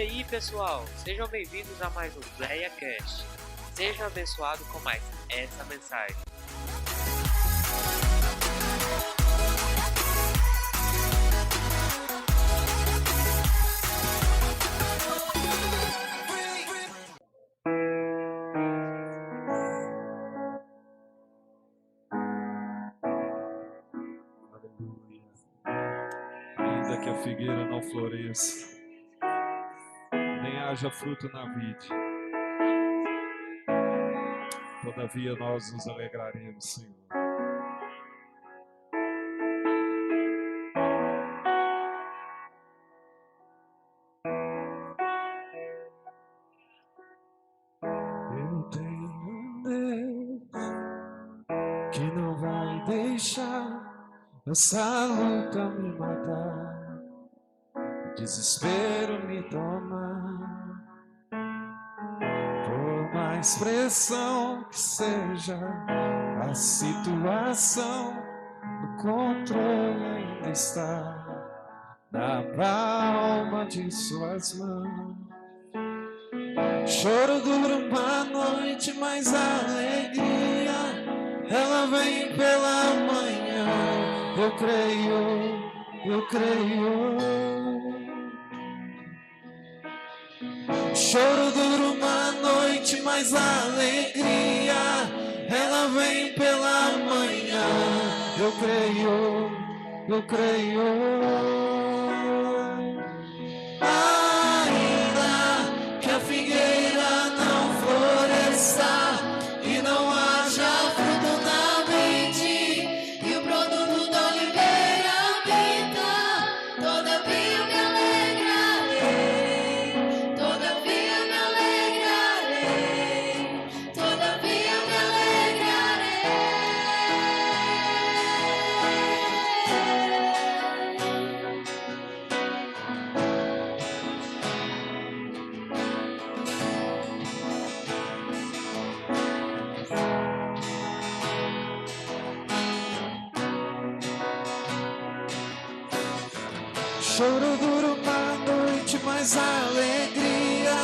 aí pessoal, sejam bem-vindos a mais um PlayaCast. Seja abençoado com mais essa mensagem. Ainda que a figueira não floresça, nem haja fruto na vide, todavia nós nos alegraremos, Senhor. Eu tenho um Deus que não vai deixar essa luta me matar, o desespero me tomar. Por mais pressão que seja a situação, o controle ainda está na palma de suas mãos. Choro dura uma noite, mas a alegria ela vem pela manhã. Eu creio, eu creio. Choro dura uma noite, mas a alegria ela vem pela manhã. Eu creio, eu creio. Ainda que a figueira não floresça e não haja fruto na vide e o produto da oliveira pinta, todavia eu me alegrarei, todavia eu me alegrarei, todavia eu me alegrarei. Choro dura uma noite, mas a alegria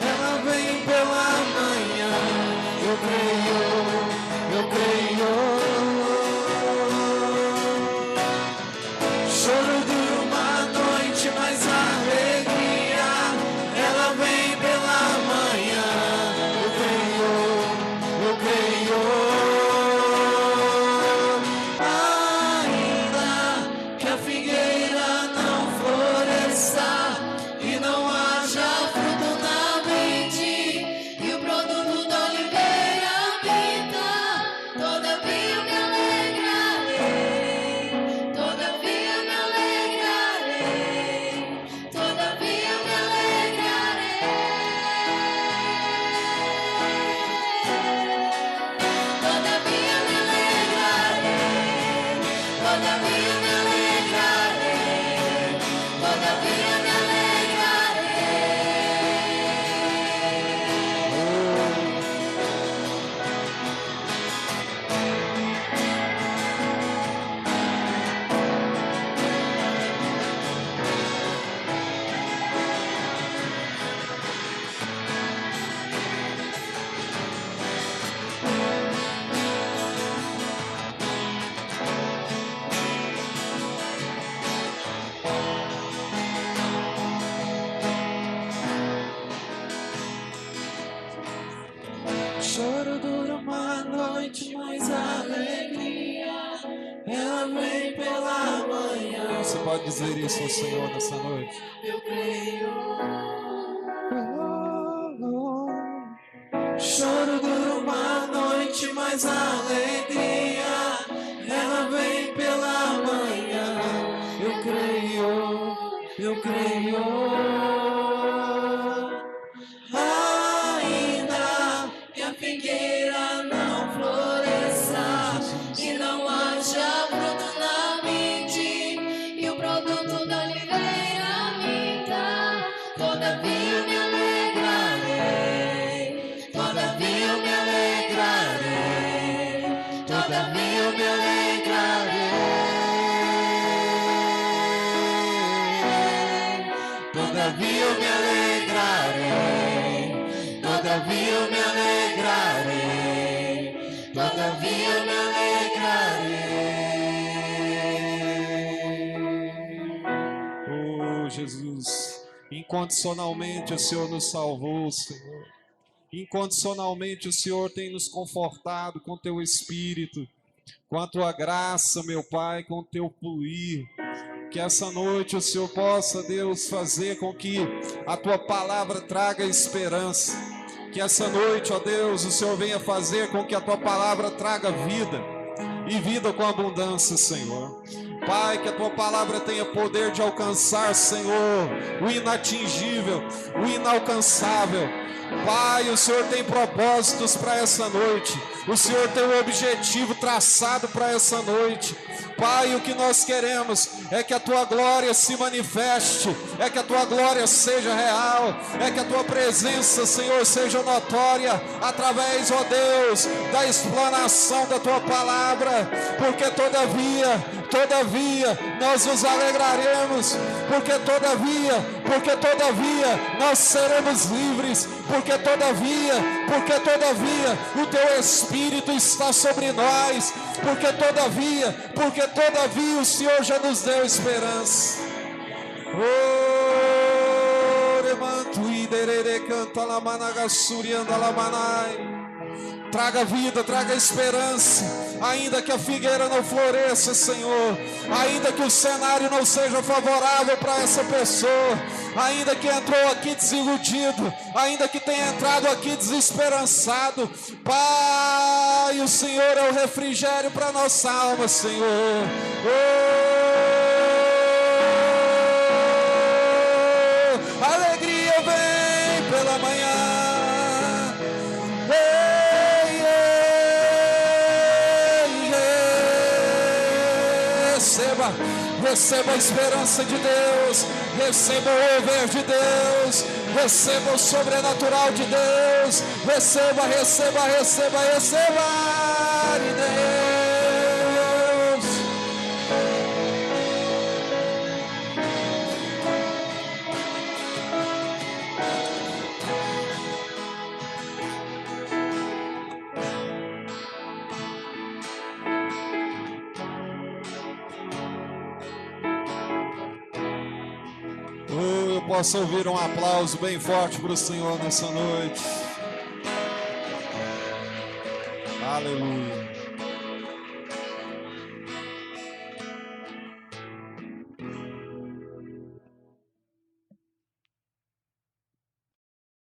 ela vem pela manhã. Eu creio, eu creio. Choro dura uma noite, mas a alegria ela vem pela manhã. Eu creio, eu creio. Ainda que a figueira não floresça e não haja fruto na vide e o produto da oliveira pinta, todavia eu me alegrarei, todavia eu me alegrarei, todavia eu me alegrarei, todavia eu me alegrarei, todavia eu me alegrarei, todavia me Choro dura uma noite, mas a alegria ela vem pela manhã. Você pode dizer isso ao Senhor nessa noite? Eu creio. Choro dura uma noite, mas a alegria ela vem pela manhã. Eu creio, eu creio. Ainda que a figueira não floresça e não haja fruto na vide e o produto da oliveira minta, todavia eu me alegrarei, todavia eu me alegrarei, todavia eu me alegrarei, todavia eu me alegrarei. todavia eu me alegrarei, todavia eu me alegrarei. Oh, Jesus, incondicionalmente o Senhor nos salvou, Senhor. Incondicionalmente o Senhor tem nos confortado com Teu Espírito, com a Tua graça, meu Pai, com o Teu fluir. Que essa noite o Senhor possa, Deus, fazer com que a Tua palavra traga esperança. Que essa noite, ó Deus, o Senhor venha fazer com que a Tua palavra traga vida, e vida com abundância, Senhor. Pai, que a Tua palavra tenha poder de alcançar, Senhor, o inatingível, o inalcançável. Pai, o Senhor tem propósitos para essa noite. O Senhor tem um objetivo traçado para essa noite. Pai, o que nós queremos é que a Tua glória se manifeste, é que a Tua glória seja real, é que a Tua presença, Senhor, seja notória através, ó Deus, da explanação da Tua palavra, porque todavia nós nos alegraremos, porque todavia nós seremos livres, porque todavia o Teu Espírito está sobre nós, porque todavia o Senhor já nos deu esperança. Traga vida, traga esperança, ainda que a figueira não floresça, Senhor, ainda que o cenário não seja favorável para essa pessoa, ainda que entrou aqui desiludido, ainda que tenha entrado aqui desesperançado, Pai, o Senhor é o refrigério para nossa alma, Senhor. Alegria vem pela manhã. Receba a esperança de Deus, receba o mover de Deus, receba o sobrenatural de Deus, receba de Deus. Eu posso ouvir um aplauso bem forte para o Senhor nessa noite. Aleluia.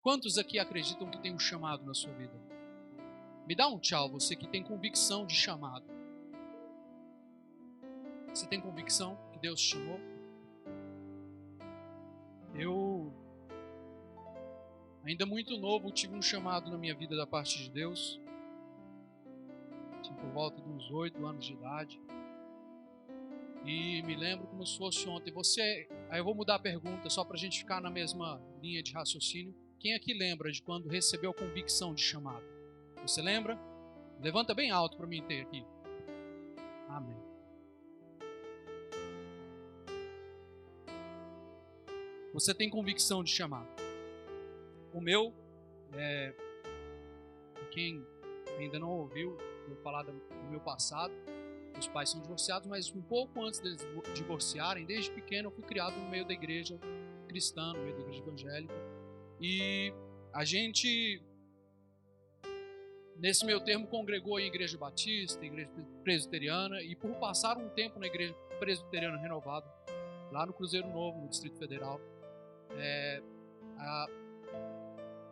Quantos aqui acreditam que tem um chamado na sua vida? Me dá um tchau, você que tem convicção de chamado. Você tem convicção que Deus te chamou? Eu, ainda muito novo, tive um chamado na minha vida da parte de Deus. Tinha por volta de uns 8 anos de idade. E me lembro como se fosse ontem. Aí eu vou mudar a pergunta só para a gente ficar na mesma linha de raciocínio. Quem aqui lembra de quando recebeu convicção de chamado? Você lembra? Levanta bem alto para mim ter aqui. Amém. Você tem convicção de chamado. O meu, quem ainda não ouviu eu falar do meu passado, meus pais são divorciados, mas um pouco antes deles divorciarem, desde pequeno eu fui criado no meio da igreja cristã, no meio da igreja evangélica. E a gente, nesse meio termo, congregou em igreja batista, igreja presbiteriana, e por passar um tempo na igreja presbiteriana renovada, lá no Cruzeiro Novo, no Distrito Federal, a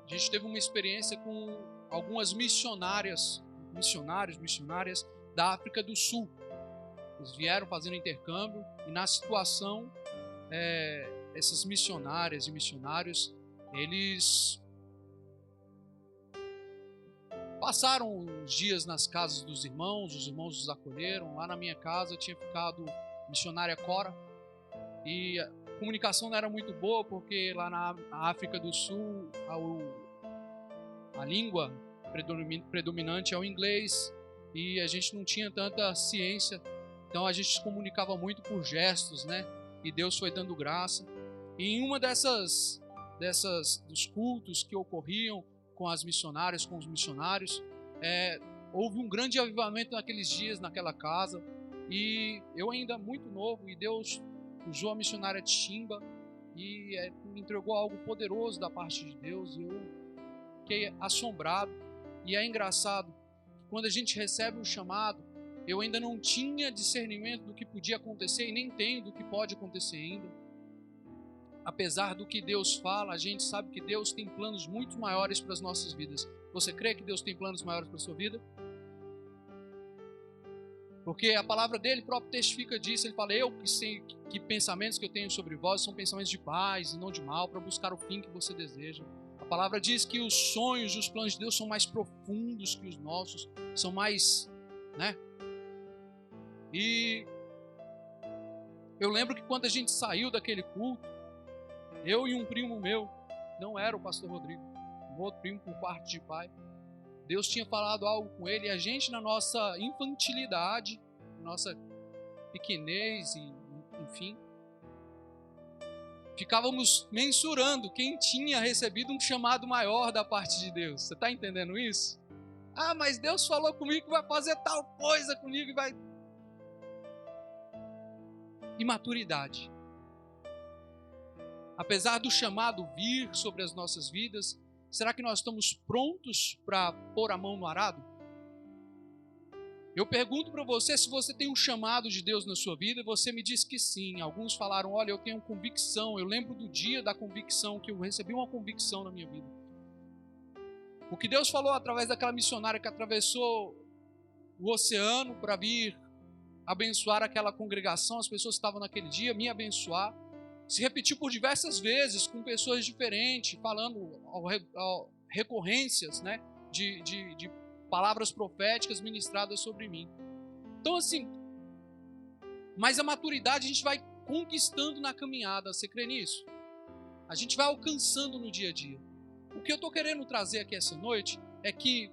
gente teve uma experiência com algumas missionárias da África do Sul. Eles vieram fazendo intercâmbio e na situação, essas missionárias e missionários, eles passaram uns dias nas casas dos irmãos, os irmãos os acolheram. Lá na minha casa tinha ficado a missionária Cora, e a comunicação não era muito boa, porque lá na África do Sul a língua predominante é o inglês, e a gente não tinha tanta ciência, então a gente se comunicava muito por gestos, né? E Deus foi dando graça. E em uma dos cultos que ocorriam, com as missionárias, com os missionários. Houve um grande avivamento naqueles dias, naquela casa. E eu ainda muito novo, e Deus usou a missionária Timba e me entregou algo poderoso da parte de Deus. E eu fiquei assombrado. E é engraçado, quando a gente recebe um chamado, eu ainda não tinha discernimento do que podia acontecer e nem tenho do que pode acontecer ainda. Apesar do que Deus fala, a gente sabe que Deus tem planos muito maiores para as nossas vidas. Você crê que Deus tem planos maiores para a sua vida? Porque a palavra dele próprio testifica disso. Ele fala, eu que sei que pensamentos que eu tenho sobre vós são pensamentos de paz e não de mal, para buscar o fim que você deseja. A palavra diz que os sonhos, os planos de Deus são mais profundos que os nossos, são mais, E eu lembro que quando a gente saiu daquele culto, eu e um primo meu, não era o pastor Rodrigo, um outro primo por parte de pai, Deus tinha falado algo com ele, e a gente, na nossa infantilidade, nossa pequenez, enfim, ficávamos mensurando quem tinha recebido um chamado maior da parte de Deus. Você está entendendo isso? Ah, mas Deus falou comigo que vai fazer tal coisa comigo e vai... Imaturidade. Apesar do chamado vir sobre as nossas vidas, será que nós estamos prontos para pôr a mão no arado? Eu pergunto para você se você tem um chamado de Deus na sua vida, e você me diz que sim. Alguns falaram, olha, eu tenho convicção. Eu lembro do dia da convicção, que eu recebi uma convicção na minha vida. O que Deus falou através daquela missionária que atravessou o oceano para vir abençoar aquela congregação, as pessoas que estavam naquele dia, me abençoar, se repetiu por diversas vezes, com pessoas diferentes, falando recorrências, de palavras proféticas ministradas sobre mim. Então assim, mas a maturidade a gente vai conquistando na caminhada, você crê nisso? A gente vai alcançando no dia a dia. O que eu estou querendo trazer aqui essa noite é que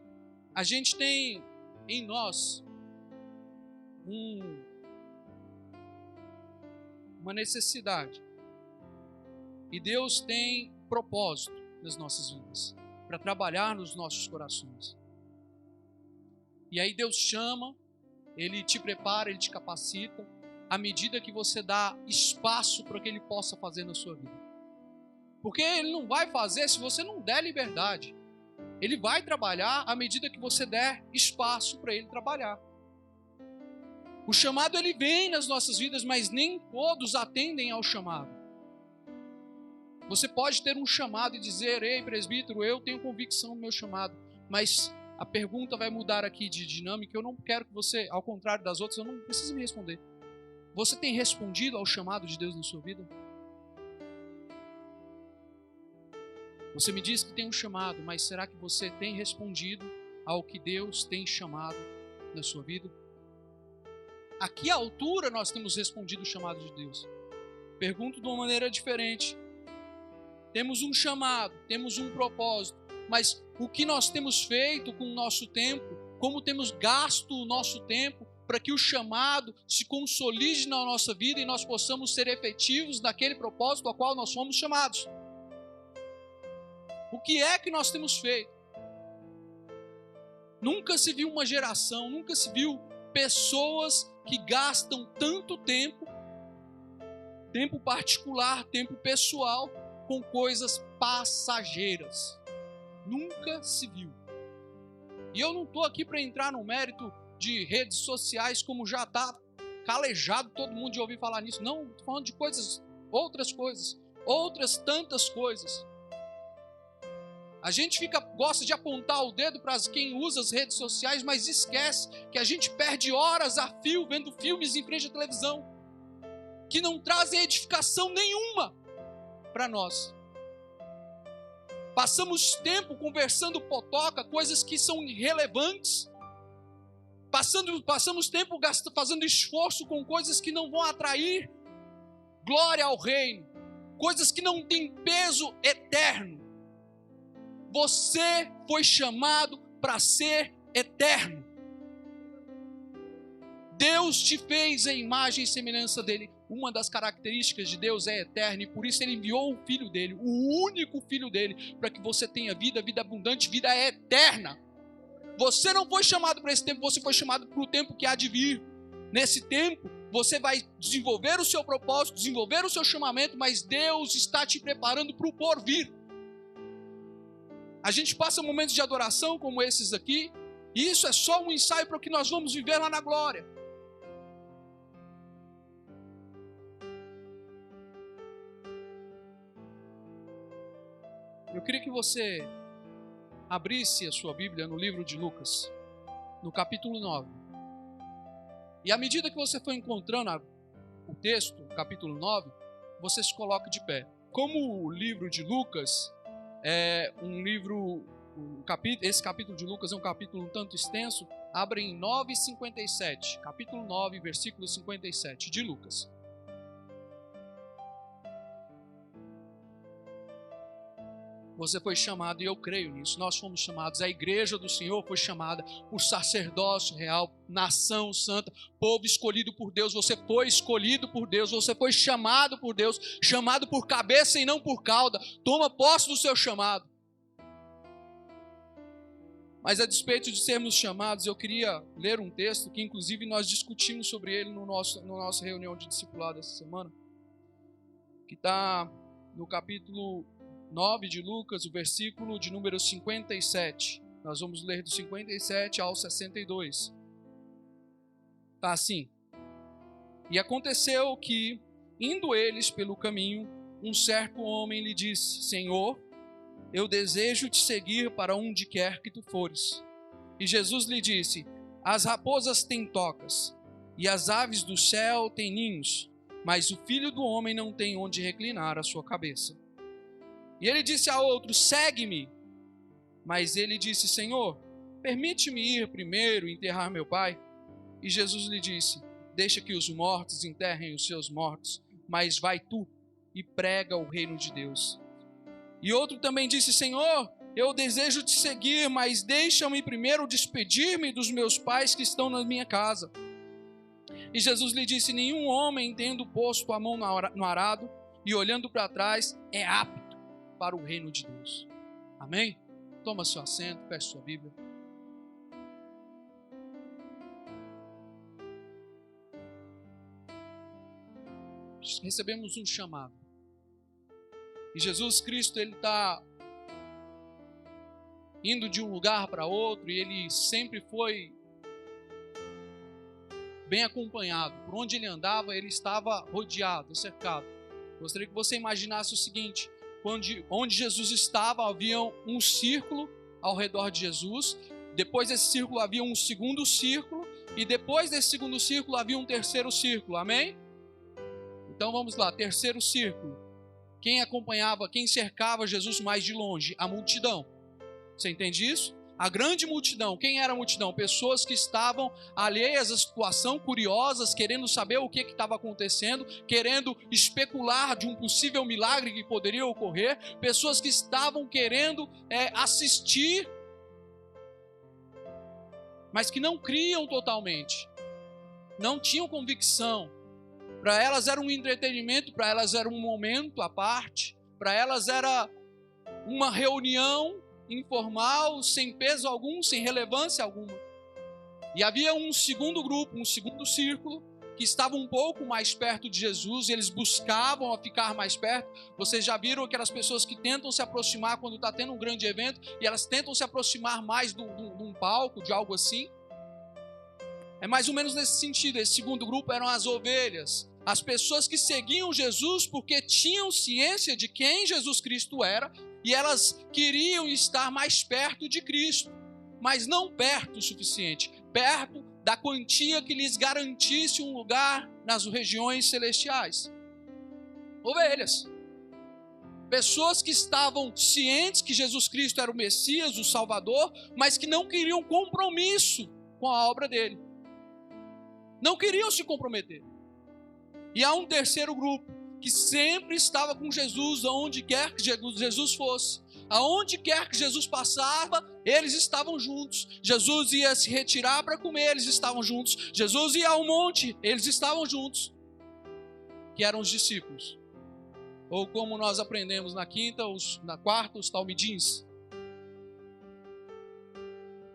a gente tem em nós uma necessidade. E Deus tem propósito nas nossas vidas, para trabalhar nos nossos corações. E aí Deus chama, Ele te prepara, Ele te capacita, à medida que você dá espaço para que Ele possa fazer na sua vida. Porque Ele não vai fazer se você não der liberdade. Ele vai trabalhar à medida que você der espaço para Ele trabalhar. O chamado ele vem nas nossas vidas, mas nem todos atendem ao chamado. Você pode ter um chamado e dizer, ei presbítero, eu tenho convicção no meu chamado, mas a pergunta vai mudar aqui de dinâmica. Eu não quero que você, ao contrário das outras, eu não preciso me responder. Você tem respondido ao chamado de Deus na sua vida? Você me diz que tem um chamado, mas será que você tem respondido ao que Deus tem chamado na sua vida? A que altura nós temos respondido o chamado de Deus? Pergunto de uma maneira diferente. Temos um chamado, temos um propósito, mas o que nós temos feito com o nosso tempo, como temos gasto o nosso tempo para que o chamado se consolide na nossa vida e nós possamos ser efetivos naquele propósito ao qual nós fomos chamados? O que é que nós temos feito? Nunca se viu uma geração, nunca se viu pessoas que gastam tanto tempo particular, tempo pessoal, com coisas passageiras. Nunca se viu. E eu não estou aqui para entrar no mérito de redes sociais, como já está calejado todo mundo de ouvir falar nisso. Não, estou falando de outras outras tantas coisas. A gente gosta de apontar o dedo para quem usa as redes sociais, mas esquece que a gente perde horas a fio vendo filmes em frente à televisão que não trazem edificação nenhuma para nós. Passamos tempo conversando potoca, coisas que são irrelevantes. Passamos tempo fazendo esforço com coisas que não vão atrair glória ao reino, coisas que não têm peso eterno. Você foi chamado para ser eterno. Deus te fez a imagem e semelhança dele uma das características de Deus é eterna e por isso Ele enviou o Filho dele, o único Filho dele, para que você tenha vida, vida abundante, vida eterna. Você não foi chamado para esse tempo, você foi chamado para o tempo que há de vir. Nesse tempo, você vai desenvolver o seu propósito, desenvolver o seu chamamento, mas Deus está te preparando para o porvir. A gente passa momentos de adoração como esses aqui, e isso é só um ensaio para o que nós vamos viver lá na glória. Eu queria que você abrisse a sua Bíblia no livro de Lucas, no capítulo 9. E à medida que você for encontrando o texto, o capítulo 9, você se coloca de pé. Como o livro de Lucas é um livro, esse capítulo de Lucas é um capítulo um tanto extenso, abre em 9:57, capítulo 9, versículo 57 de Lucas. Você foi chamado, e eu creio nisso, nós fomos chamados, a igreja do Senhor foi chamada por sacerdócio real, nação santa, povo escolhido por Deus. Você foi escolhido por Deus, você foi chamado por Deus, chamado por cabeça e não por cauda. Toma posse do seu chamado. Mas a despeito de sermos chamados, eu queria ler um texto que inclusive nós discutimos sobre ele na nossa reunião de discipulado essa semana, que está no capítulo 9 de Lucas, o versículo de número 57. Nós vamos ler do 57 ao 62. Está assim: E aconteceu que, indo eles pelo caminho, um certo homem lhe disse: Senhor, eu desejo te seguir para onde quer que tu fores. E Jesus lhe disse: As raposas têm tocas, e as aves do céu têm ninhos, mas o Filho do Homem não tem onde reclinar a sua cabeça. E ele disse a outro: Segue-me. Mas ele disse: Senhor, permite-me ir primeiro enterrar meu pai. E Jesus lhe disse: Deixa que os mortos enterrem os seus mortos, mas vai tu e prega o reino de Deus. E outro também disse: Senhor, eu desejo te seguir, mas deixa-me primeiro despedir-me dos meus pais que estão na minha casa. E Jesus lhe disse: Nenhum homem, tendo posto a mão no arado e olhando para trás, é apto para o reino de Deus. Amém? Toma seu assento, feche sua Bíblia. Recebemos um chamado. E Jesus Cristo, Ele está indo de um lugar para outro, e Ele sempre foi bem acompanhado. Por onde Ele andava, Ele estava rodeado, cercado. Gostaria que você imaginasse o seguinte: onde Jesus estava, havia um círculo ao redor de Jesus. Depois desse círculo havia um segundo círculo. E depois desse segundo círculo havia um terceiro círculo. Amém? Então vamos lá, terceiro círculo. Quem acompanhava, quem cercava Jesus mais de longe? A multidão. Você entende isso? A grande multidão. Quem era a multidão? Pessoas que estavam alheias à situação, curiosas, querendo saber o que estava acontecendo, querendo especular de um possível milagre que poderia ocorrer, pessoas que estavam querendo assistir, mas que não criam totalmente, não tinham convicção. Para elas era um entretenimento, para elas era um momento à parte, para elas era uma reunião informal, sem peso algum, sem relevância alguma. E havia um segundo grupo, um segundo círculo, que estava um pouco mais perto de Jesus, e eles buscavam a ficar mais perto. Vocês já viram aquelas pessoas que tentam se aproximar quando está tendo um grande evento, e elas tentam se aproximar mais de um palco, de algo assim? É mais ou menos nesse sentido. Esse segundo grupo eram as ovelhas, as pessoas que seguiam Jesus porque tinham ciência de quem Jesus Cristo era, e elas queriam estar mais perto de Cristo, mas não perto o suficiente, perto da quantia que lhes garantisse um lugar nas regiões celestiais. Ovelhas. Pessoas que estavam cientes que Jesus Cristo era o Messias, o Salvador, mas que não queriam compromisso com a obra dele. Não queriam se comprometer. E há um terceiro grupo que sempre estava com Jesus aonde quer que Jesus fosse. Aonde quer que Jesus passava, eles estavam juntos. Jesus ia se retirar para comer, eles estavam juntos. Jesus ia ao monte, eles estavam juntos. que eram os discípulos. Ou como nós aprendemos na quarta, os talmidins.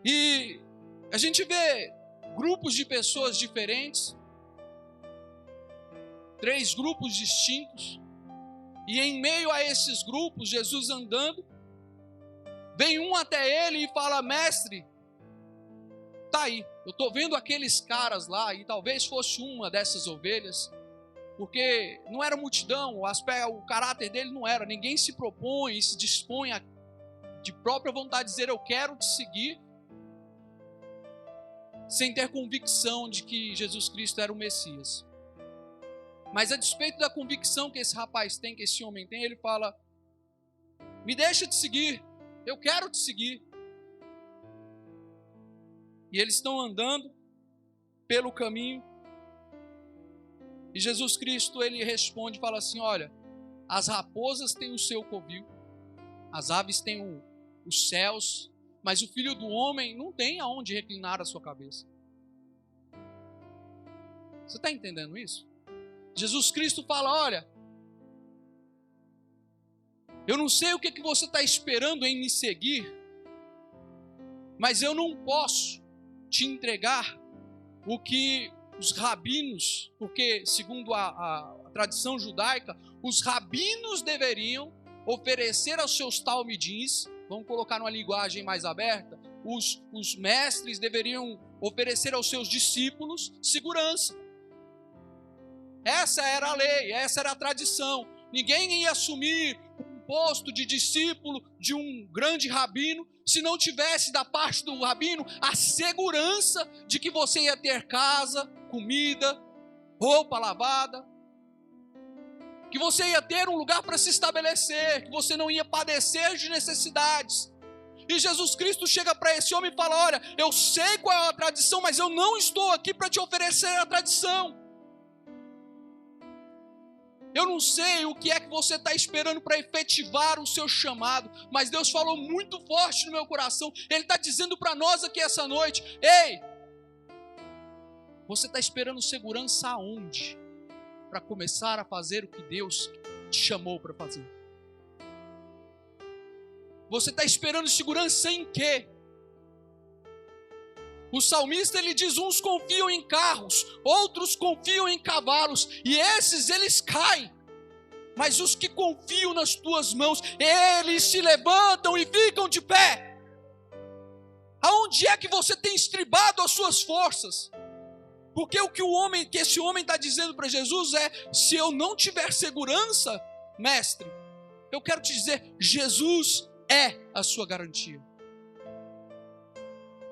E a gente vê grupos de pessoas diferentes, 3 grupos distintos, e em meio a esses grupos, Jesus andando, vem um até ele e fala: mestre, tá aí, eu estou vendo aqueles caras lá, e talvez fosse uma dessas ovelhas, porque não era multidão, o caráter dele não era, ninguém se propõe e se dispõe de própria vontade de dizer: eu quero te seguir, sem ter convicção de que Jesus Cristo era o Messias. Mas a despeito da convicção que esse rapaz tem, que esse homem tem, ele fala: me deixa te seguir, eu quero te seguir. E eles estão andando pelo caminho, e Jesus Cristo, ele responde e fala assim: olha, as raposas têm o seu covil, as aves têm os céus, mas o Filho do Homem não tem aonde reclinar a sua cabeça. Você está entendendo isso? Jesus Cristo fala: olha, eu não sei o que você está esperando em me seguir, mas eu não posso te entregar o que os rabinos, porque segundo a tradição judaica, os rabinos deveriam oferecer aos seus talmidins, vamos colocar numa linguagem mais aberta, os mestres deveriam oferecer aos seus discípulos segurança. Essa era a lei, essa era a tradição. Ninguém ia assumir um posto de discípulo de um grande rabino se não tivesse da parte do rabino a segurança de que você ia ter casa, comida, roupa lavada, que você ia ter um lugar para se estabelecer, que você não ia padecer de necessidades. E Jesus Cristo chega para esse homem e fala: olha, eu sei qual é a tradição, mas eu não estou aqui para te oferecer a tradição. Eu não sei o que é que você está esperando para efetivar o seu chamado, mas Deus falou muito forte no meu coração. Ele está dizendo para nós aqui essa noite: ei, você está esperando segurança aonde? Para começar a fazer o que Deus te chamou para fazer. Você está esperando segurança em quê? O salmista, ele diz: uns confiam em carros, outros confiam em cavalos, e esses eles caem. Mas os que confiam nas tuas mãos, eles se levantam e ficam de pé. Aonde é que você tem estribado as suas forças? Porque o que esse homem está dizendo para Jesus é: se eu não tiver segurança, mestre, eu quero te dizer, Jesus é a sua garantia.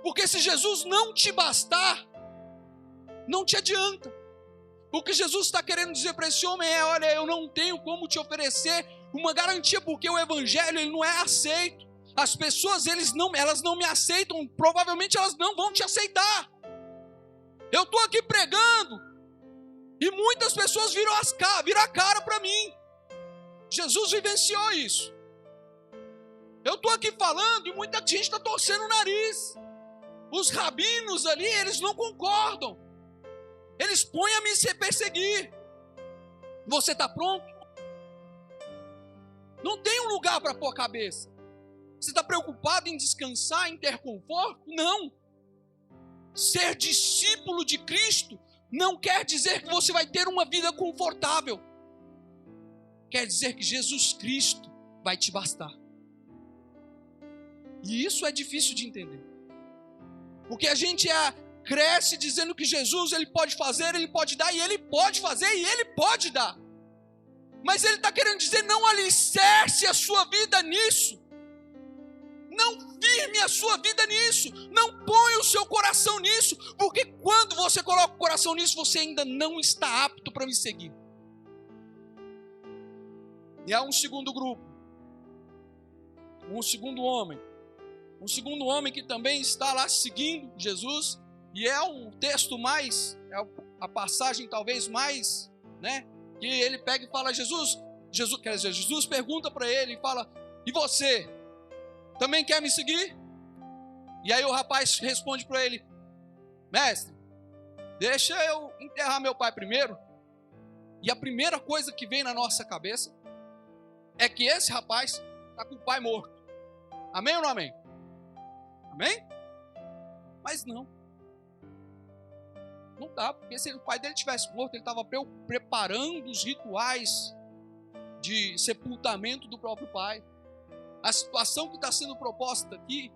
Porque se Jesus não te bastar, não te adianta. O que Jesus está querendo dizer para esse homem é: olha, eu não tenho como te oferecer uma garantia, porque o evangelho ele não é aceito. As pessoas elas não me aceitam, provavelmente elas não vão te aceitar. Eu estou aqui pregando e muitas pessoas viram a cara para mim. Jesus vivenciou isso. Eu estou aqui falando e muita gente está torcendo o nariz. Os rabinos ali, eles não concordam. Eles põem a me perseguir. Você está pronto? Não tem um lugar para pôr a cabeça. Você está preocupado em descansar, em ter conforto? Não. Ser discípulo de Cristo não quer dizer que você vai ter uma vida confortável. Quer dizer que Jesus Cristo vai te bastar. E isso é difícil de entender. Porque a gente cresce dizendo que Jesus ele pode fazer, ele pode dar, e ele pode fazer e ele pode dar. Mas ele está querendo dizer: não alicerce a sua vida nisso. Não firme a sua vida nisso. Não ponha o seu coração nisso. Porque quando você coloca o coração nisso, você ainda não está apto para me seguir. E há um segundo grupo. Um segundo homem. Um segundo homem que também está lá seguindo Jesus. E é um texto mais, é a passagem talvez mais, né? Que ele pega e fala: Jesus pergunta para ele e fala: e você? Também quer me seguir? E aí o rapaz responde para ele: mestre, deixa eu enterrar meu pai primeiro. E a primeira coisa que vem na nossa cabeça é que esse rapaz está com o pai morto. Amém ou não amém? Amém? Mas não. Não dá, porque se o pai dele tivesse morto, ele estava preparando os rituais de sepultamento do próprio pai. A situação que está sendo proposta aqui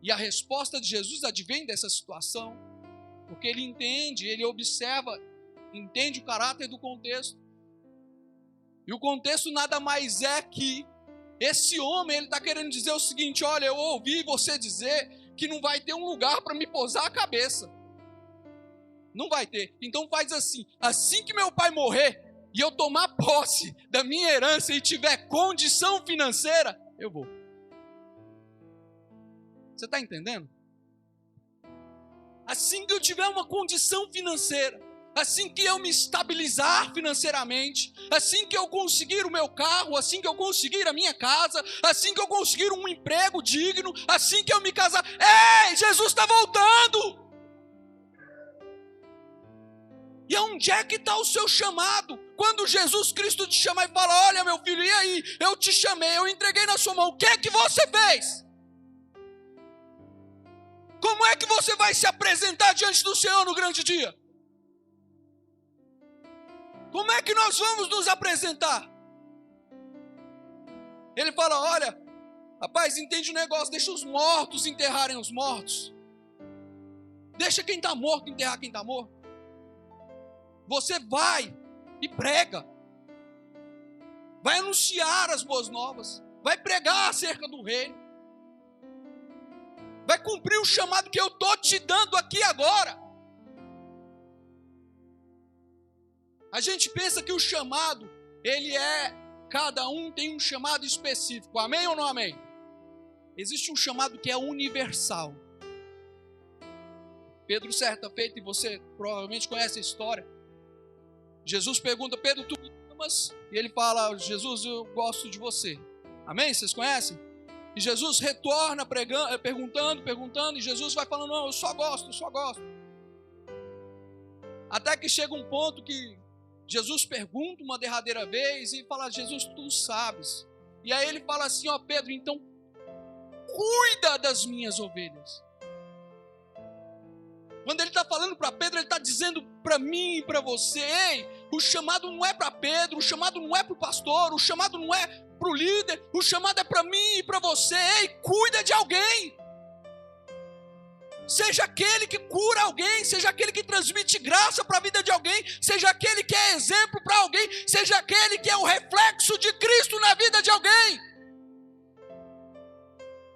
e a resposta de Jesus advém dessa situação, porque ele entende, ele observa, entende o caráter do contexto. E o contexto nada mais é que esse homem, ele está querendo dizer o seguinte: olha, eu ouvi você dizer que não vai ter um lugar para me pousar a cabeça. Não vai ter. Então faz assim que meu pai morrer e eu tomar posse da minha herança e tiver condição financeira, eu vou. Você está entendendo? Assim que eu tiver uma condição financeira, assim que eu me estabilizar financeiramente, assim que eu conseguir o meu carro, assim que eu conseguir a minha casa, assim que eu conseguir um emprego digno, assim que eu me casar, ei, Jesus está voltando! E onde é que está o seu chamado? Quando Jesus Cristo te chama e fala: olha meu filho, e aí? Eu te chamei, eu entreguei na sua mão, o que é que você fez? Como é que você vai se apresentar diante do Senhor no grande dia? Como é que nós vamos nos apresentar? Ele fala: olha, rapaz, entende o negócio, deixa os mortos enterrarem os mortos. Deixa quem está morto enterrar quem está morto. Você vai e prega. Vai anunciar as boas novas. Vai pregar acerca do reino. Vai cumprir o chamado que eu estou te dando aqui agora. A gente pensa que o chamado, cada um tem um chamado específico. Amém ou não amém? Existe um chamado que é universal. Pedro, certa feita, e você provavelmente conhece a história, Jesus pergunta: Pedro, tu me amas? E ele fala: Jesus, eu gosto de você. Amém? Vocês conhecem? E Jesus retorna perguntando, e Jesus vai falando: não, eu só gosto. Até que chega um ponto que Jesus pergunta uma derradeira vez e fala: Jesus, tu sabes. E aí ele fala assim: ó Pedro, então cuida das minhas ovelhas. Quando ele está falando para Pedro, ele está dizendo para mim e para você: ei, o chamado não é para Pedro, o chamado não é para o pastor, o chamado não é para o líder, o chamado é para mim e para você. Ei, cuida de alguém. Seja aquele que cura alguém, seja aquele que transmite graça para a vida de alguém, seja aquele que é exemplo para alguém, seja aquele que é o reflexo de Cristo na vida de alguém.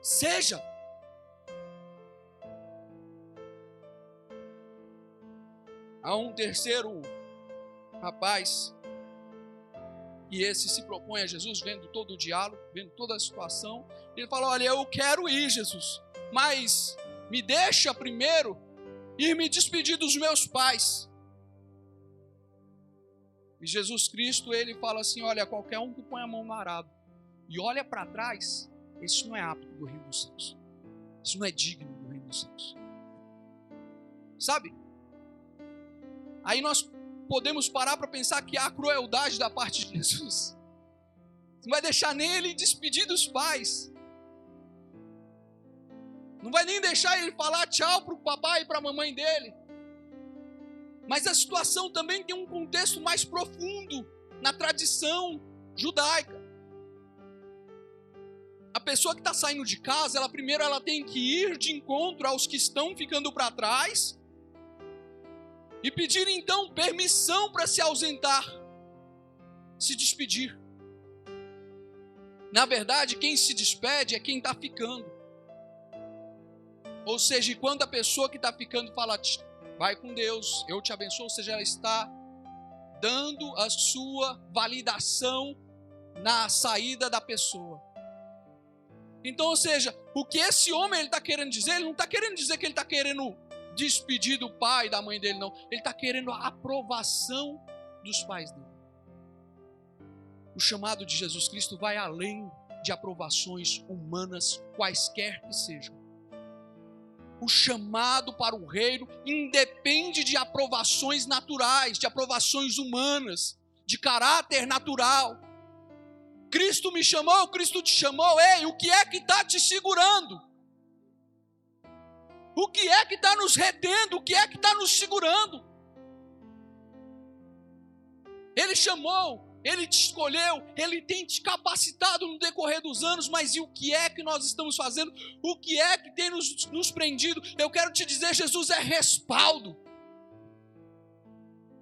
Seja. Há um terceiro rapaz, e esse se propõe a Jesus, vendo todo o diálogo, vendo toda a situação. Ele fala: olha, eu quero ir, Jesus, mas me deixa primeiro ir me despedir dos meus pais. E Jesus Cristo, ele fala assim: olha, qualquer um que põe a mão no arado e olha para trás, esse não é apto do reino dos céus. Isso não é digno do reino dos céus. Sabe? Aí nós podemos parar para pensar que há crueldade da parte de Jesus. Não vai deixar nem ele despedir dos pais. Não vai nem deixar ele falar tchau para o papai e para a mamãe dele. Mas a situação também tem um contexto mais profundo na tradição judaica. A pessoa que está saindo de casa, primeiro ela tem que ir de encontro aos que estão ficando para trás e pedir então permissão para se ausentar, se despedir. Na verdade, quem se despede é quem está ficando. Ou seja, quando a pessoa que está ficando fala: vai com Deus, eu te abençoo, ou seja, ela está dando a sua validação na saída da pessoa. Então, ou seja, o que esse homem está querendo dizer, ele não está querendo dizer que ele está querendo despedir do pai e da mãe dele, não. Ele está querendo a aprovação dos pais dele. O chamado de Jesus Cristo vai além de aprovações humanas, quaisquer que sejam. O chamado para o reino independe de aprovações naturais, de aprovações humanas. de caráter natural. Cristo me chamou, Cristo te chamou. Ei, o que é que está te segurando? O que é que está nos retendo? O que é que está nos segurando? Ele chamou, Ele te escolheu, Ele tem te capacitado no decorrer dos anos, mas e o que é que nós estamos fazendo? O que é que tem nos prendido? Eu quero te dizer, Jesus é respaldo.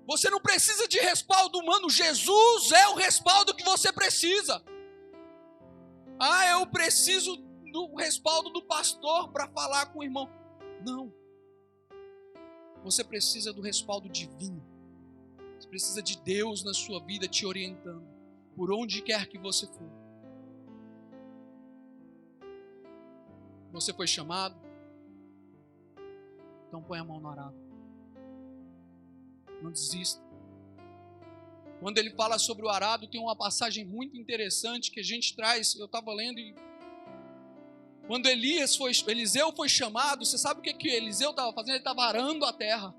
Você não precisa de respaldo humano, Jesus é o respaldo que você precisa. Ah, eu preciso do respaldo do pastor para falar com o irmão. Não. Você precisa do respaldo divino. Você precisa de Deus na sua vida te orientando, por onde quer que você for. Você foi chamado? Então põe a mão no arado. Não desista. Quando ele fala sobre o arado, tem uma passagem muito interessante que a gente traz. Eu estava lendo e quando Eliseu foi chamado, você sabe o que Eliseu estava fazendo? Ele estava arando a terra.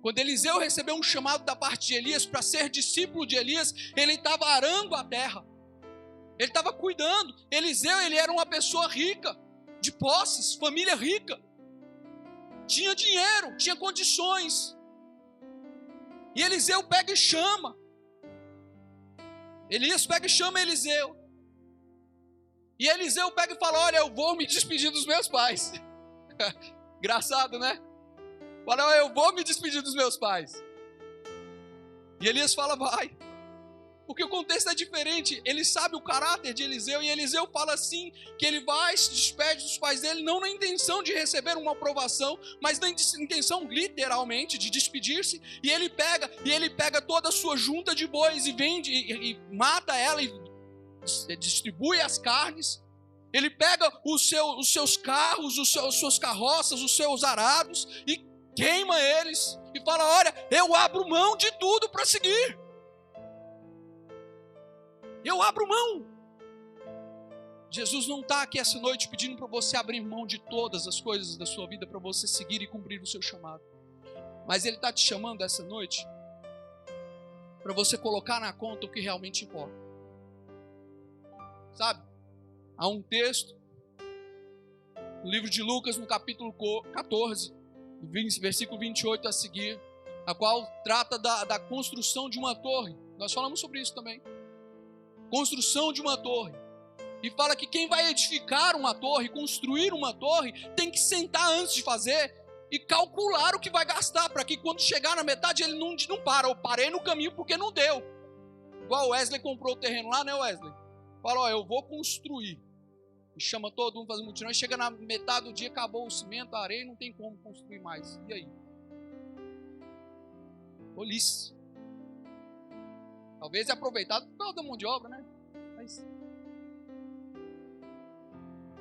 Quando Eliseu recebeu um chamado da parte de Elias para ser discípulo de Elias, ele estava arando a terra. Ele estava cuidando. Eliseu, ele era uma pessoa rica, de posses, família rica. Tinha dinheiro, tinha condições. E Eliseu pega e chama. Elias pega e chama Eliseu. E Eliseu pega e fala, olha, eu vou me despedir dos meus pais. Engraçado, né? Fala, eu vou me despedir dos meus pais. E Elias fala, vai. Porque o contexto é diferente. Ele sabe o caráter de Eliseu. E Eliseu fala assim, que ele vai, se despede dos pais dele, não na intenção de receber uma aprovação, mas na intenção, literalmente, de despedir-se. E ele pega toda a sua junta de bois e vende, e mata ela e distribui as carnes. Ele pega os seus carros, as suas carroças, os seus arados e queima eles. E fala, olha, eu abro mão de tudo para seguir. Eu abro mão. Jesus não está aqui essa noite pedindo para você abrir mão de todas as coisas da sua vida para você seguir e cumprir o seu chamado. Mas Ele está te chamando essa noite para você colocar na conta o que realmente importa. Sabe? Há um texto no livro de Lucas, no capítulo 14, versículo 28 a seguir, a qual trata da construção de uma torre. Nós falamos sobre isso também. Construção de uma torre. E fala que quem vai edificar uma torre, construir uma torre, tem que sentar antes de fazer e calcular o que vai gastar, para que quando chegar na metade ele não para. Eu parei no caminho porque não deu. Igual o Wesley comprou o terreno lá, né, Wesley? Fala, ó, eu vou construir. E chama todo mundo, faz um mutirão. E chega na metade do dia, acabou o cimento, a areia, não tem como construir mais. E aí? Tolice. Talvez é aproveitado por causa da mão de obra, né? Mas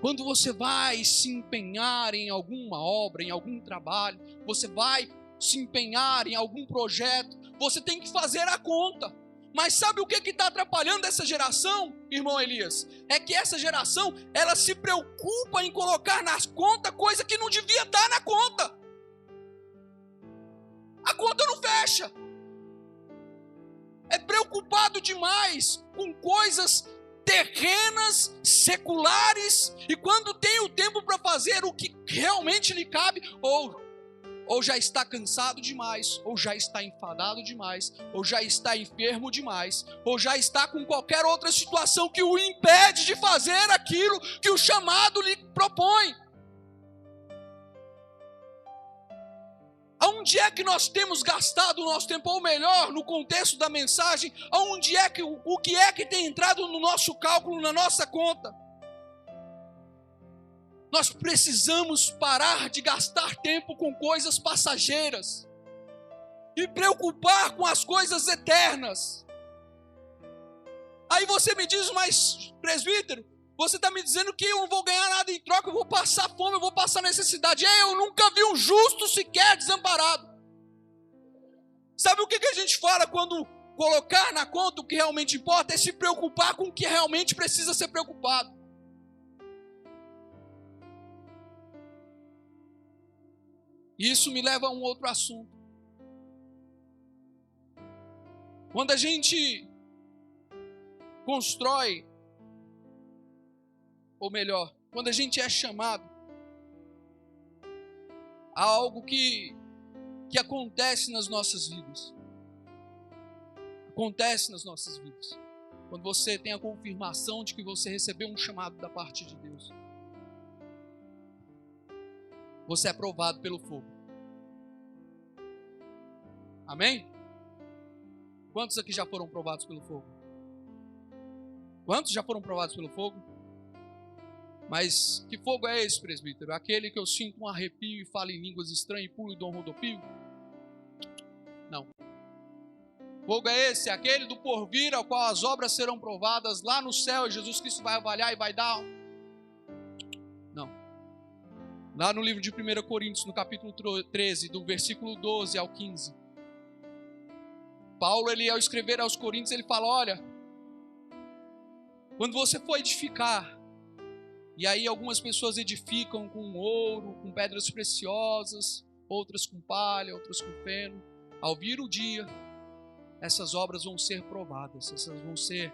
quando você vai se empenhar em alguma obra, em algum trabalho, você vai se empenhar em algum projeto, você tem que fazer a conta. Mas sabe o que está atrapalhando essa geração, irmão Elias? É que essa geração, ela se preocupa em colocar nas contas coisa que não devia estar na conta. A conta não fecha. É preocupado demais com coisas terrenas, seculares, e quando tem o tempo para fazer o que realmente lhe cabe, ou já está cansado demais, ou já está enfadado demais, ou já está enfermo demais, ou já está com qualquer outra situação que o impede de fazer aquilo que o chamado lhe propõe. Aonde é que nós temos gastado o nosso tempo? Ou melhor, no contexto da mensagem, aonde é que o que é que tem entrado no nosso cálculo, na nossa conta? Nós precisamos parar de gastar tempo com coisas passageiras e preocupar com as coisas eternas. Aí você me diz, mas presbítero, você está me dizendo que eu não vou ganhar nada em troca, eu vou passar fome, eu vou passar necessidade. Eu nunca vi um justo sequer desamparado. Sabe o que a gente fala quando colocar na conta o que realmente importa? É se preocupar com o que realmente precisa ser preocupado. E isso me leva a um outro assunto. Quando a gente constrói, ou melhor, quando a gente é chamado a algo que acontece nas nossas vidas. Acontece nas nossas vidas. Quando você tem a confirmação de que você recebeu um chamado da parte de Deus. Você é provado pelo fogo. Amém? Quantos aqui já foram provados pelo fogo? Quantos já foram provados pelo fogo? Mas que fogo é esse, presbítero? Aquele que eu sinto um arrepio e falo em línguas estranhas e pulo e dou um rodopio? Não. Fogo é esse? Aquele do porvir, ao qual as obras serão provadas lá no céu e Jesus Cristo vai avaliar e vai dar? Não. Lá no livro de 1 Coríntios, no capítulo 13, do versículo 12 ao 15. Paulo, ao escrever aos Coríntios, ele fala, olha, quando você for edificar, e aí algumas pessoas edificam com ouro, com pedras preciosas, outras com palha, outras com feno. Ao vir o dia, essas obras vão ser provadas, essas vão ser...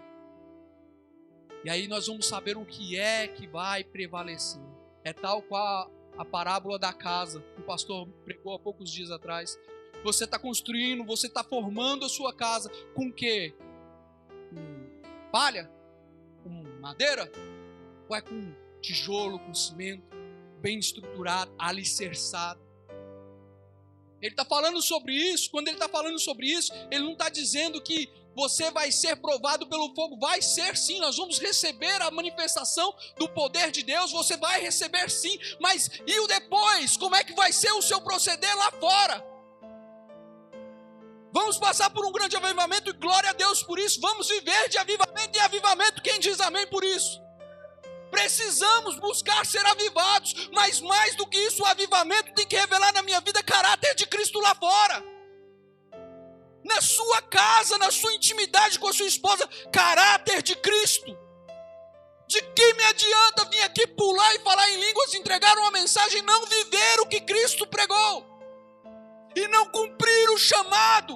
E aí nós vamos saber o que é que vai prevalecer. É tal qual a parábola da casa, que o pastor pregou há poucos dias atrás. Você está construindo, você está formando a sua casa com o quê? Com palha? Com madeira? Ou é com tijolo, com cimento, bem estruturado, alicerçado? Ele está falando sobre isso. Quando ele está falando sobre isso, ele não está dizendo que você vai ser provado pelo fogo. Vai ser sim, nós vamos receber a manifestação do poder de Deus. Você vai receber sim, mas e o depois? Como é que vai ser o seu proceder lá fora? Vamos passar por um grande avivamento e glória a Deus por isso. Vamos viver de avivamento em avivamento. Quem diz amém por isso? Precisamos buscar ser avivados, mas mais do que isso, o avivamento tem que revelar na minha vida caráter de Cristo lá fora. Na sua casa, na sua intimidade com a sua esposa, caráter de Cristo. De que me adianta vir aqui pular e falar em línguas, entregar uma mensagem e não viver o que Cristo pregou? E não cumprir o chamado.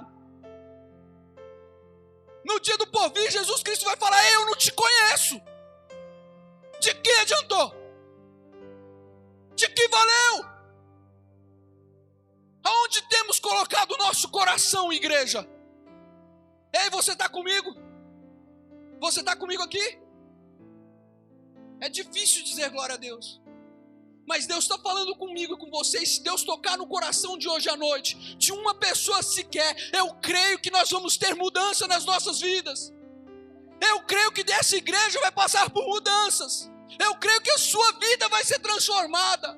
No dia do porvir, Jesus Cristo vai falar, eu não te conheço. De que adiantou? De que valeu? Aonde temos colocado o nosso coração, igreja? Ei, você está comigo? Você está comigo aqui? É difícil dizer glória a Deus. Mas Deus está falando comigo e com vocês. Se Deus tocar no coração de hoje à noite, de uma pessoa sequer, eu creio que nós vamos ter mudança nas nossas vidas. Eu creio que dessa igreja vai passar por mudanças. Eu creio que a sua vida vai ser transformada.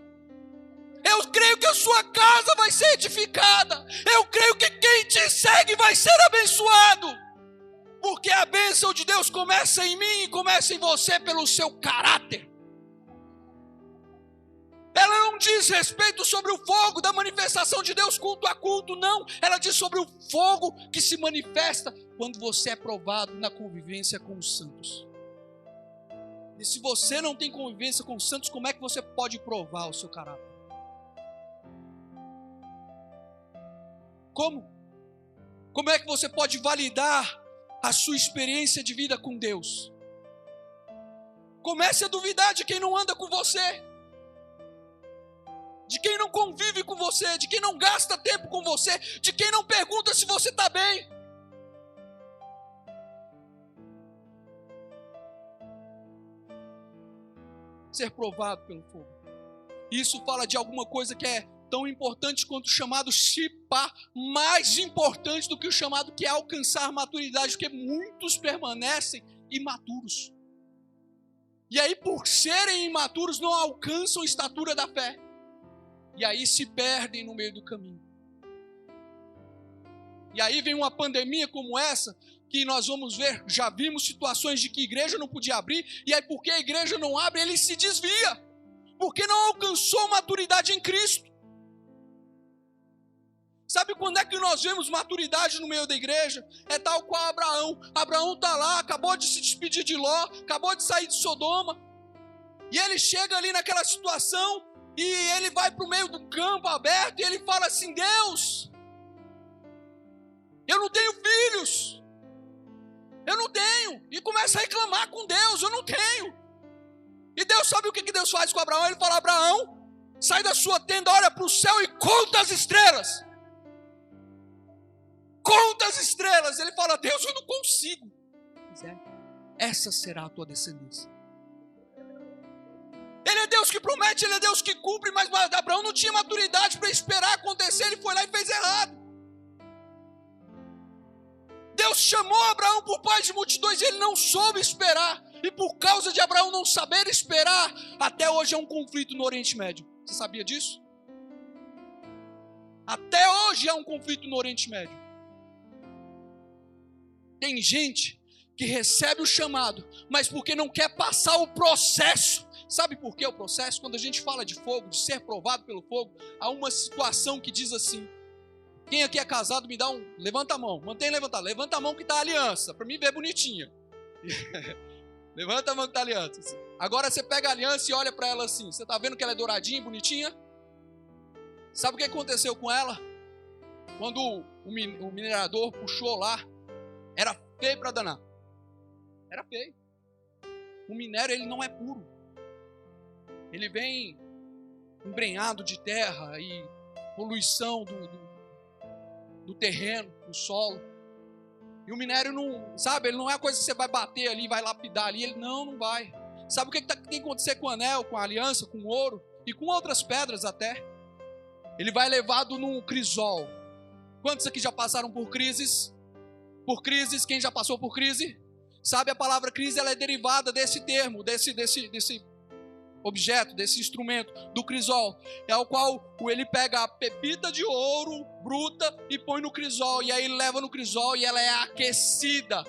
Eu creio que a sua casa vai ser edificada. Eu creio que quem te segue vai ser abençoado. Porque a bênção de Deus começa em mim e começa em você pelo seu caráter. Ela não diz respeito sobre o fogo da manifestação de Deus culto a culto, não. Ela diz sobre o fogo que se manifesta quando você é provado na convivência com os santos. E se você não tem convivência com os santos, como é que você pode provar o seu caráter? Como? Como é que você pode validar a sua experiência de vida com Deus? Comece a duvidar de quem não anda com você, de quem não convive com você, de quem não gasta tempo com você, de quem não pergunta se você está bem. Ser provado pelo fogo. Isso fala de alguma coisa que é tão importante quanto o chamado Shipá, mais importante do que o chamado que é alcançar maturidade, porque muitos permanecem imaturos. E aí, por serem imaturos, não alcançam a estatura da fé. E aí se perdem no meio do caminho. E aí vem uma pandemia como essa, que nós vamos ver, já vimos situações de que a igreja não podia abrir, e aí porque a igreja não abre, ele se desvia, porque não alcançou maturidade em Cristo. Sabe quando é que nós vemos maturidade no meio da igreja? É tal qual Abraão. Abraão está lá, acabou de se despedir de Ló, acabou de sair de Sodoma, e ele chega ali naquela situação, e ele vai para o meio do campo aberto, e ele fala assim, Deus, eu não tenho filhos, Eu não tenho. E começa a reclamar com Deus, eu não tenho. E Deus sabe o que Deus faz com Abraão? Ele fala: Abraão, sai da sua tenda, olha para o céu e conta as estrelas. Conta as estrelas. Ele fala: Deus, eu não consigo. Pois é, essa será a tua descendência. Ele é Deus que promete, Ele é Deus que cumpre, mas Abraão não tinha maturidade para esperar acontecer, ele foi lá e fez errado. Deus chamou Abraão por pai de multidões e ele não soube esperar. E por causa de Abraão não saber esperar, até hoje é um conflito no Oriente Médio. Você sabia disso? Até hoje é um conflito no Oriente Médio. Tem gente que recebe o chamado, mas porque não quer passar o processo. Sabe por que o processo? Quando a gente fala de fogo, de ser provado pelo fogo, há uma situação que diz assim: quem aqui é casado me dá um... Levanta a mão, mantém levantado. Levanta a mão que está a aliança, para mim ver bonitinha. Levanta a mão que está a aliança. Agora você pega a aliança e olha para ela assim. Você está vendo que ela é douradinha, bonitinha? Sabe o que aconteceu com ela? Quando o minerador puxou lá, era feio para danar. Era feio. O minério, ele não é puro. Ele vem embrenhado de terra e poluição do terreno, do solo. E o minério não, sabe, ele não é a coisa que você vai bater ali, vai lapidar ali, ele não vai. Sabe o que tem que acontecer com o anel, com a aliança, com o ouro e com outras pedras até? Ele vai levado num crisol. Quantos aqui já passaram por crises? Por crises, quem já passou por crise? Sabe, a palavra crise, ela é derivada desse termo, desse objeto, desse instrumento, do crisol, é o qual ele pega a pepita de ouro bruta e põe no crisol, e aí ele leva no crisol e ela é aquecida,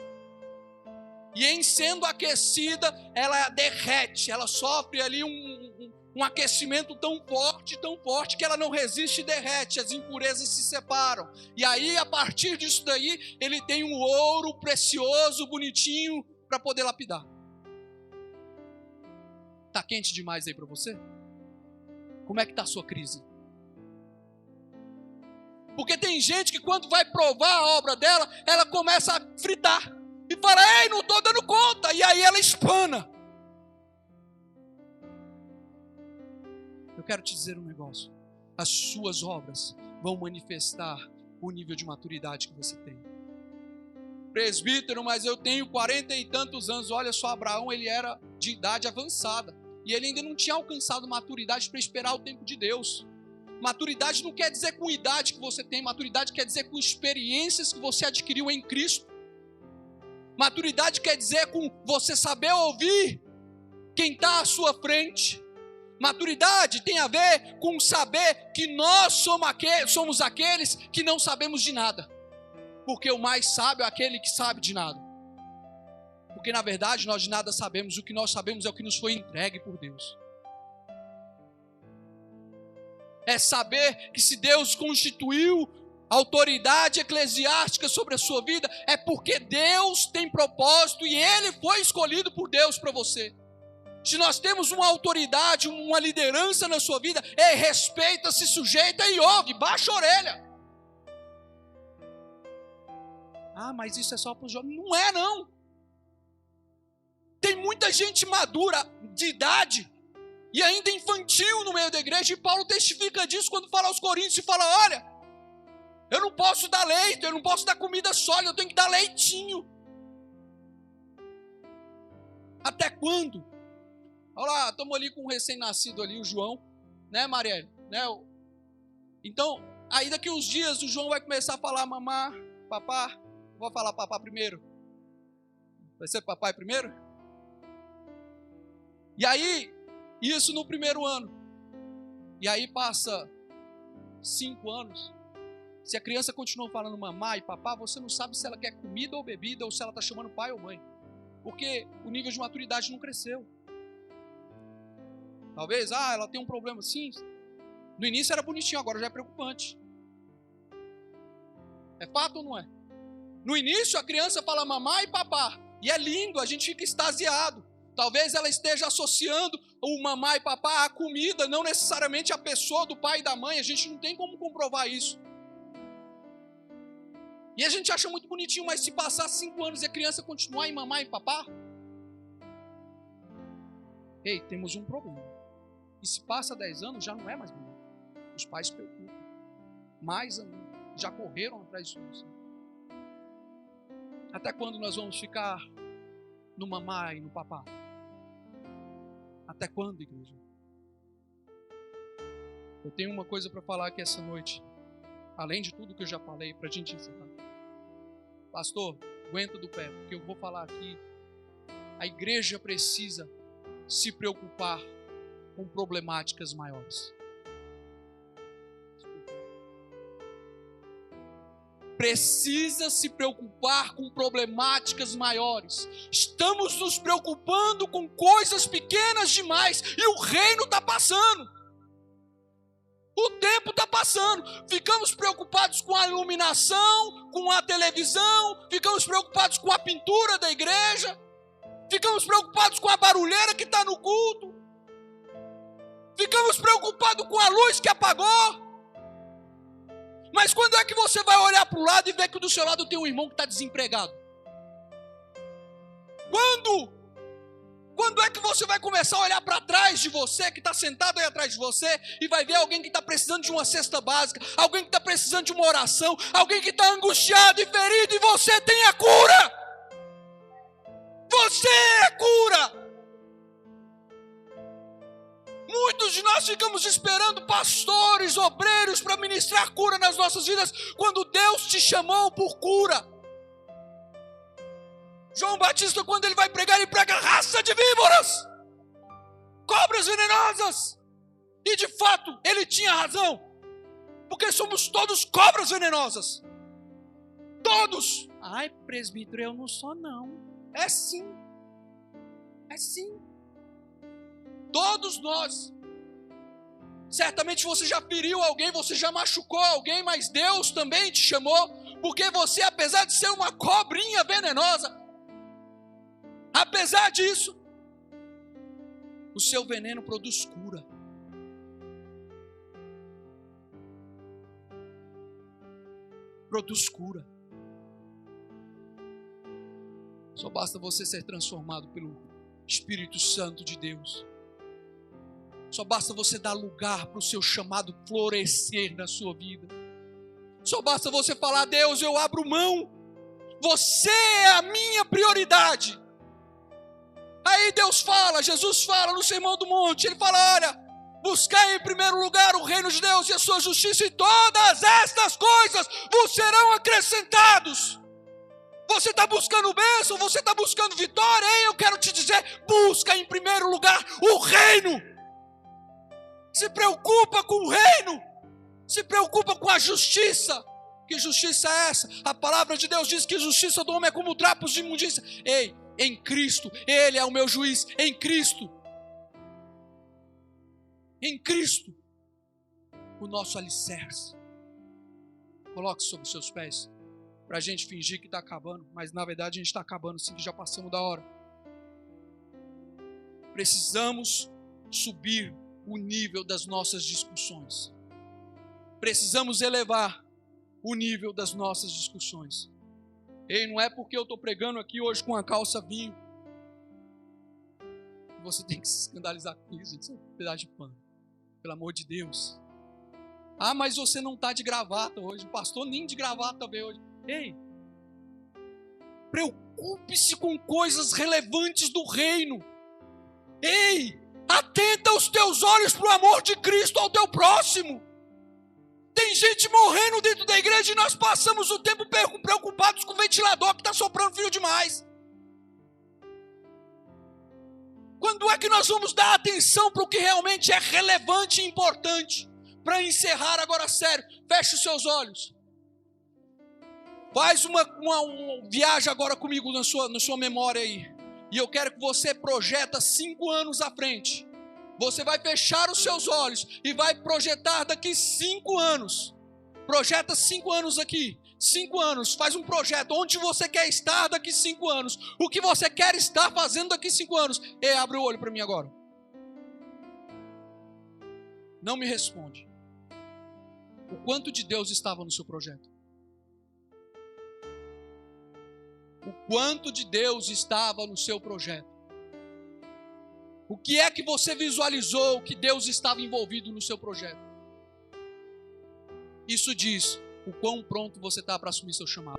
e em sendo aquecida, ela derrete, ela sofre ali um aquecimento tão forte, que ela não resiste e derrete, as impurezas se separam, e aí a partir disso daí, ele tem um ouro precioso, bonitinho, para poder lapidar. Está quente demais aí para você? Como é que está a sua crise? Porque tem gente que quando vai provar a obra dela, ela começa a fritar. E fala: ei, não estou dando conta. E aí ela espana. Eu quero te dizer um negócio. As suas obras vão manifestar o nível de maturidade que você tem. Presbítero, mas eu tenho 40 e tantos anos. Olha só, Abraão, ele era de idade avançada. E ele ainda não tinha alcançado maturidade para esperar o tempo de Deus. Maturidade não quer dizer com idade que você tem. Maturidade quer dizer com experiências que você adquiriu em Cristo. Maturidade quer dizer com você saber ouvir quem está à sua frente. Maturidade tem a ver com saber que nós somos aqueles que não sabemos de nada. Porque o mais sábio é aquele que sabe de nada. Porque na verdade nós de nada sabemos, o que nós sabemos é o que nos foi entregue por Deus. É saber que se Deus constituiu autoridade eclesiástica sobre a sua vida, é porque Deus tem propósito e Ele foi escolhido por Deus para você. Se nós temos uma autoridade, uma liderança na sua vida, respeita, se sujeita e ouve, baixa a orelha. Ah, mas isso é só para os jovens. Não é não. Tem muita gente madura de idade e ainda infantil no meio da igreja, e Paulo testifica disso quando fala aos Coríntios e fala: olha, eu não posso dar leite, eu não posso dar comida sólida, eu tenho que dar leitinho. Até quando? Olha lá, estamos ali com um recém-nascido ali, o João, né, Marielle? Né? Então, aí daqui uns dias o João vai começar a falar mamá, papá. Vou falar papá primeiro. Vai ser papai primeiro? E aí, isso no primeiro ano. E aí passa 5 anos. Se a criança continua falando mamá e papá, você não sabe se ela quer comida ou bebida, ou se ela está chamando pai ou mãe. Porque o nível de maturidade não cresceu. Talvez, ela tem um problema assim. No início era bonitinho, agora já é preocupante. É fato ou não é? No início a criança fala mamá e papá. E é lindo, a gente fica extasiado. Talvez ela esteja associando o mamá e papá à comida, não necessariamente à pessoa do pai e da mãe. A gente não tem como comprovar isso. E a gente acha muito bonitinho, mas se passar 5 anos e a criança continuar em mamar e papar, ei, temos um problema. E se passa 10 anos, já não é mais bonito. Os pais se preocupam. Mais ainda, já correram atrás de solução. Até quando nós vamos ficar no mamar e no papar? Até quando, igreja? Eu tenho uma coisa para falar aqui essa noite. Além de tudo que eu já falei, para a gente encerrar. Pastor, aguenta do pé, porque eu vou falar aqui. A igreja precisa se preocupar com problemáticas maiores. Precisa se preocupar com problemáticas maiores. Estamos nos preocupando com coisas pequenas demais e o reino está passando. O tempo está passando. Ficamos preocupados com a iluminação, com a televisão, ficamos preocupados com a pintura da igreja, ficamos preocupados com a barulheira que está no culto, ficamos preocupados com a luz que apagou. Mas quando é que você vai olhar para o lado e ver que do seu lado tem um irmão que está desempregado? Quando é que você vai começar a olhar para trás de você, que está sentado aí atrás de você, e vai ver alguém que está precisando de uma cesta básica, alguém que está precisando de uma oração, alguém que está angustiado e ferido, e você tem a cura? Você é a cura! Muitos de nós ficamos esperando pastores, obreiros para ministrar cura nas nossas vidas, quando Deus te chamou por cura. João Batista, quando ele vai pregar, ele prega raça de víboras, cobras venenosas. E de fato, ele tinha razão, porque somos todos cobras venenosas. Todos. Ai, presbítero, eu não sou não. É sim. É sim. Todos nós. Certamente você já feriu alguém, você já machucou alguém, mas Deus também te chamou, porque você, apesar de ser uma cobrinha venenosa, apesar disso, o seu veneno produz cura. Produz cura. Só basta você ser transformado pelo Espírito Santo de Deus. Só basta você dar lugar para o seu chamado florescer na sua vida. Só basta você falar: Deus, eu abro mão. Você é a minha prioridade. Aí Deus fala, Jesus fala no Sermão do Monte, Ele fala: olha, buscai em primeiro lugar o reino de Deus e a sua justiça, e todas estas coisas vos serão acrescentados. Você está buscando bênção, você está buscando vitória, ei, eu quero te dizer, busca em primeiro lugar o reino. Se preocupa com o reino, se preocupa com a justiça. Que justiça é essa? A palavra de Deus diz que a justiça do homem é como trapos de imundícia. Ei, em Cristo, Ele é o meu juiz, em Cristo. Em Cristo, o nosso alicerce. Coloque sobre os seus pés, para a gente fingir que está acabando, mas na verdade a gente está acabando sim, que já passamos da hora. Precisamos subir o nível das nossas discussões. Precisamos elevar o nível das nossas discussões. Ei, não é porque eu estou pregando aqui hoje com a calça vinho que você tem que se escandalizar com isso, gente. Isso é um pedaço de pano. Pelo amor de Deus. Ah, mas você não está de gravata hoje. O pastor nem de gravata veio hoje. Ei, preocupe-se com coisas relevantes do reino. Ei, atenta os teus olhos para o amor de Cristo ao teu próximo. Tem gente morrendo dentro da igreja e nós passamos o tempo preocupados com o ventilador que está soprando frio demais. Quando é que nós vamos dar atenção para o que realmente é relevante e importante? Para encerrar agora sério, feche os seus olhos. Faz uma viagem agora comigo na sua memória aí. E eu quero que você projeta 5 anos à frente. Você vai fechar os seus olhos e vai projetar daqui 5 anos. Projeta 5 anos aqui. 5 anos, faz um projeto. Onde você quer estar daqui 5 anos? O que você quer estar fazendo daqui 5 anos? Ei, abre o olho para mim agora. Não me responde. O quanto de Deus estava no seu projeto? quanto de Deus estava no seu projeto? O que é que você visualizou que Deus estava envolvido no seu projeto? Isso diz o quão pronto você está para assumir seu chamado.